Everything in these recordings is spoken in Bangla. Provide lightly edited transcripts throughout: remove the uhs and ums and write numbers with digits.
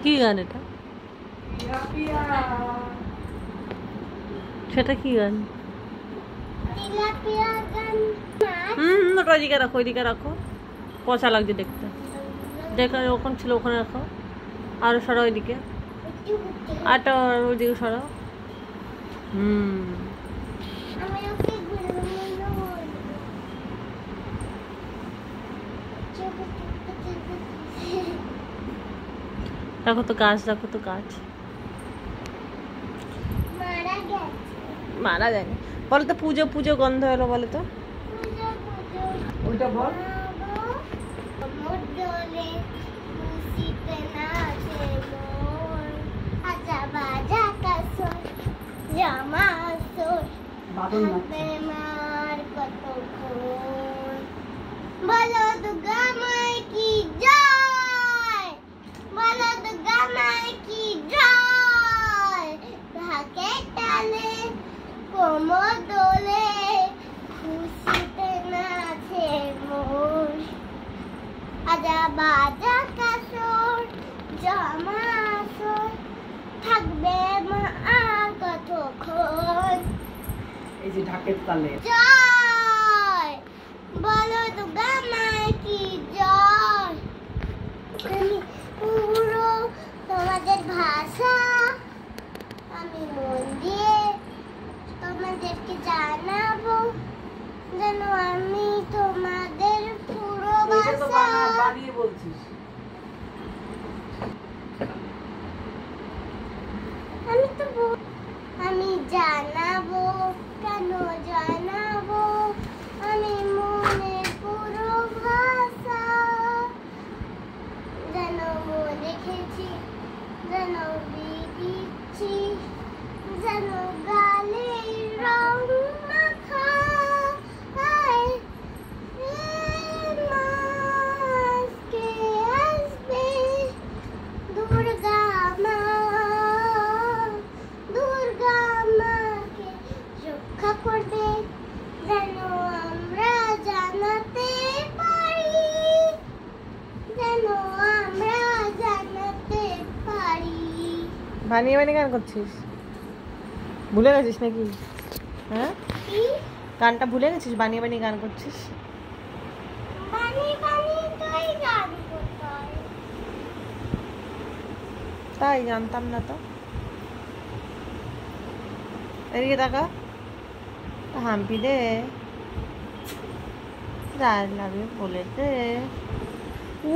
কি গান এটা? সেটা কি গান? ওইদিকে রাখো, ওইদিকে রাখো, পচা লাগছে দেখতে। যেখানে ওখানে ছিল ওখানে রাখো। আরো সরাও ওইদিকে, আরটা ওইদিকে সরাও। দেখো তো গাছ, দেখো তো গাছ মারা যায়নি। বলো তো পুজো পুজো গন্ধ এলো, বলো তো। ওইটা বল। বলো দুর্গা মাই কি জয়, বলো দুর্গা মাই কি জয়। ঢাকে টালে কোমর দোলে, খুশিতে নাচে মোর। আজা বাজা কাসর জামা আসর, থাকবে মা আর কতক্ষণ। এই যে ঢাকের তালে জয়, বলো দুর্গা মাই কি জয়। আমি পুরো তোমাদের ভাষা, আমি মন দিয়ে তোমাদেরকে জানাবো, যেন আমি তোমাদের পুরো ভাষা। বানিয়ে বলছিস। আমি জানাবো, কেন জানাবো, আমি মনের পুরো ভাষা, যেন মন রেখেছি, যেন দিচ্ছি, যেন গালে রং মাখা। মাসকে আসবে দুর্গা মা, দুর্গা মাকে রক্ষা করবে, যেন আমরা জানাতে পারি, যেন আমরা জানাতে পারি। বানিয়ে বানিয়ে গান করছিস? ভুলে গেছিস নাকি? হ্যাঁ, গানটা ভুলে গেছিস? বানিয়ে বানিয়ে গান করছিস? বানিয়ে বানিয়ে তুই গান করতে হয়। তাই জানতাম না তো। এদিকে তাকা, হাম্পি দে, রাজ লাগে বলে দে।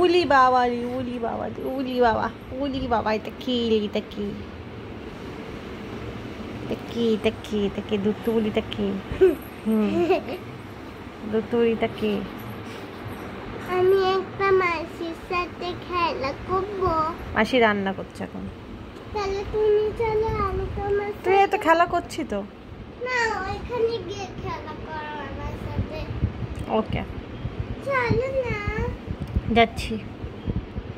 উলি বাবা রে, উলি বাবা রে, উলি বাবা, উলি বাবা। এটা কি, এটা কি, এটা কি, এটা কি, দুটো উলিটা কি? দুটো উলিটা কি? আমি একটা মাসির সাথে খেলা করবো। মাসি রান্না করছে এখন। তাহলে তুমি চলো, আমি তোমার তুই এত খেলা করছি তো। না, ওইখানে গিয়ে খেলা করো আমার সাথে। ওকে, চলো না। যাচ্ছি।